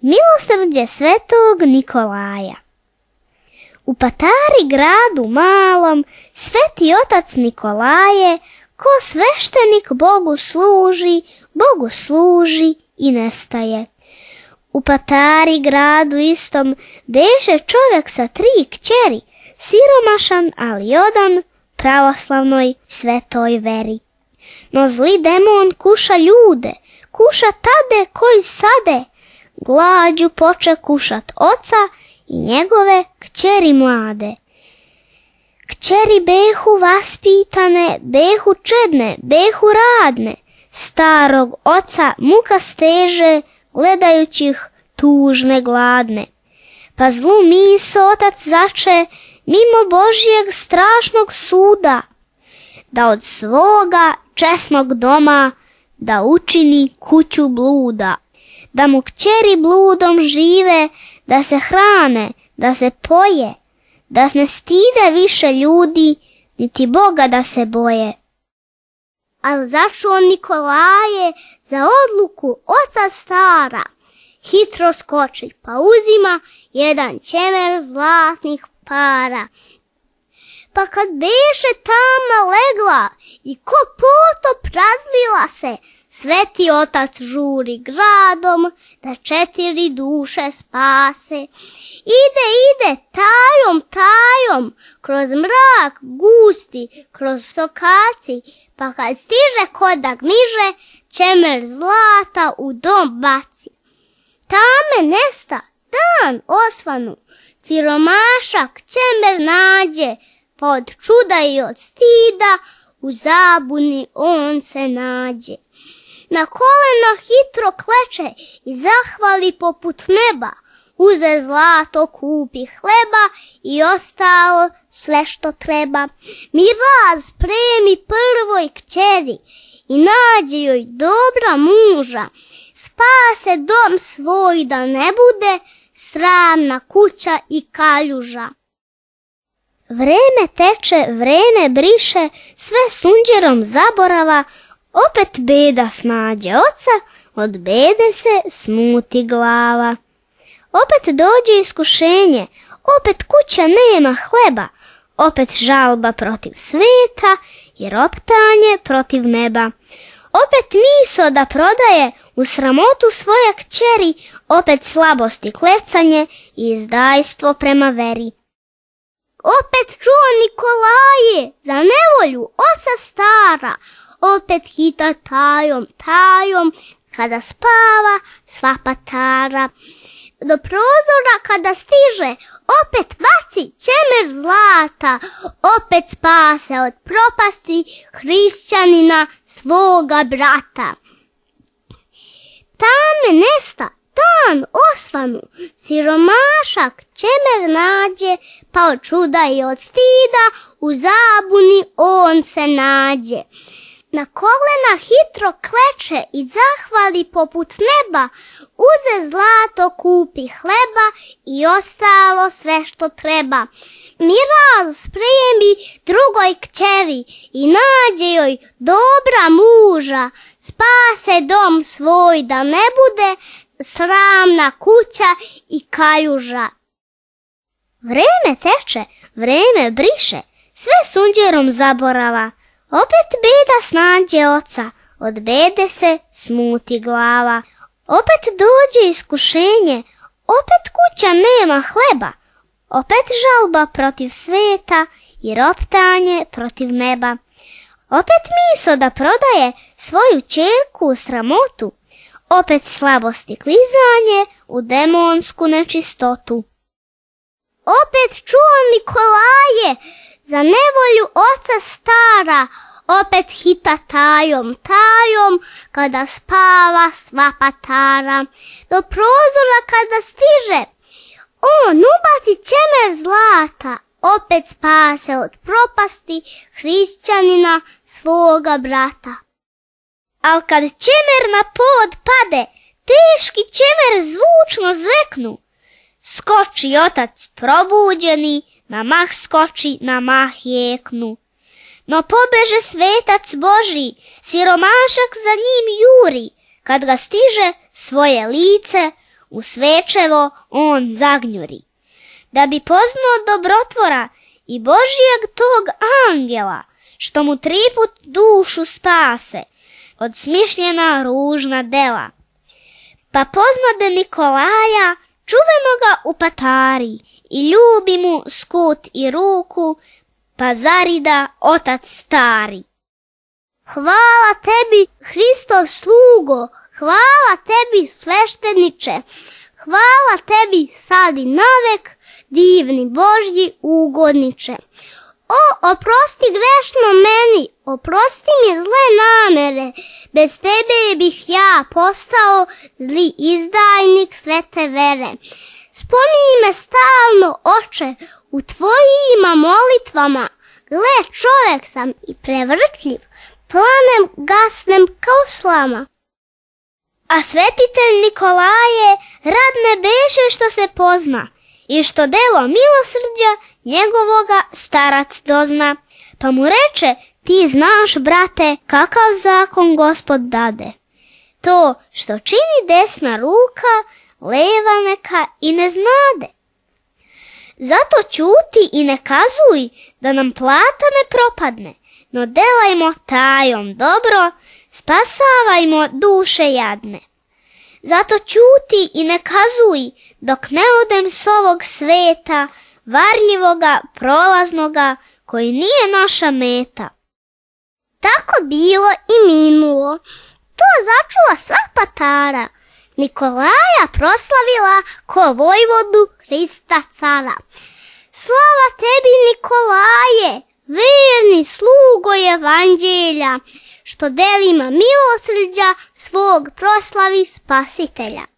Milosrđe svetog Nikolaja. U Patari gradu malom, sveti otac Nikolaje, ko sveštenik Bogu služi i nestaje. U Patari gradu istom beše čovjek sa 3 kćeri, siromašan, ali odan pravoslavnoj svetoj veri. No zli demon kuša ljude, kuša tade koji sade, glađu poče kušat oca i njegove kćeri mlade. Kćeri behu vaspitane, behu čedne, behu radne, starog oca muka steže, gledajući ih tužne gladne. Pa zlu miso otac zače, mimo Božjeg strašnog suda, da od svoga česnog doma da učini kuću bluda, da mu kćeri bludom žive, da se hrane, da se poje, da ne stide više ljudi, niti Boga da se boje. Al začuo Nikolaje za odluku oca stara, hitro skoči pa uzima jedan čemer zlatnih para. Pa kad beše tama legla i ko potop razlila se, sveti otac žuri gradom da 4 duše spase. Ide tajom, kroz mrak gusti, kroz sokaci, pa kad stiže ko da gmiže, čemer zlata u dom baci. Tame nesta, dan osvanu, siromašak čemer nađe, pa od čuda i od stida u zabuni on se nađe. Na kolena hitro kleče i zahvali poput neba, uze zlato, kupi hleba i ostalo sve što treba. Miraz spremi prvoj kćeri i nađe joj dobra muža, spase dom svoj da ne bude sramna kuća i kaljuža. Vreme teče, vreme briše, sve sunđerom zaborava, opet beda snađe oca, od bede se smuti glava. Opet dođe iskušenje, opet kuća nema hleba, opet žalba protiv sveta i roptanje protiv neba. Opet miso da prodaje u sramotu svoja kćeri, opet slabosti klecanje i izdajstvo prema veri. Opet čuo Nikolaje za nevolju oca stara, opet hita tajom, kada spava sva Patara. Do prozora kada stiže, opet baci čemer zlata, opet spase od propasti hrišćanina svoga brata. Tame nesta, dan osvanu, siromašak čemer nađe, pa od čuda i od stida u zabuni on se nađe. Na kolena hitro kleče i zahvali poput neba, uze zlato, kupi hleba i ostalo sve što treba. Miraz spremi drugoj kćeri i nađe joj dobra muža, spase dom svoj da ne bude sramna kuća i kaljuža. Vreme teče, vreme briše, sve sunđerom zaborava, opet beda snađe oca, od bede se smuti glava. Opet dođe iskušenje, opet kuća nema hleba, opet žalba protiv sveta i roptanje protiv neba. Opet miso da prodaje svoju ćerku u sramotu, opet slabosti klizanje u demonsku nečistotu. Opet čuo Nikolaje za nevolju oca stara, opet hita tajom, kada spava sva Patara. Do prozora kada stiže, on ubaci čemer zlata, opet spase od propasti hrišćanina svoga brata. Al kad čemer na pod pade, teški čemer zvučno zveknu, skoči otac probuđeni, na mah skoči, na mah jeknu. No pobeže svetac Božji, siromašak za njim juri, kad ga stiže svoje lice u svečevo on zagnjuri. Da bi poznao dobrotvora i Božijeg tog angela, što mu 3 put dušu spase od smišljena ružna dela. Pa poznade Nikolaja, čuvenoga u patari, i ljubi mu skut i ruku, pa zarida otac stari. Hvala tebi, Hristov slugo, hvala tebi, svešteniče, hvala tebi sad i navek, divni Božji ugodniče. O, oprosti grešno meni, oprosti mi zle namere, bez tebe bih ja postao zli izdajnik svete vere. Spominji me stalno, Oče, u tvojima molitvama, gle, čovjek sam i prevrtljiv, planem gasnem kao slama. A svetitelj Nikolaje rad ne beše što se pozna, i što delo milosrđa njegovoga starac dozna. Pa mu reče, ti znaš, brate, kakav zakon Gospod dade. To što čini desna ruka, leva neka i ne znade. Zato ćuti i ne kazuj, da nam plata ne propadne, no delajmo tajom dobro, spasavajmo duše jadne. Zato ćuti i ne kazuj, dok ne odem s ovog sveta, varljivoga, prolaznoga, koji nije naša meta. Tako bilo i minulo. To začula sva patara, Nikolaja proslavila ko vojvodu Hrista cara. Slava tebi, Nikolaje, verni slugo evanđelja, što delima milosrđa svog proslavi Spasitelja.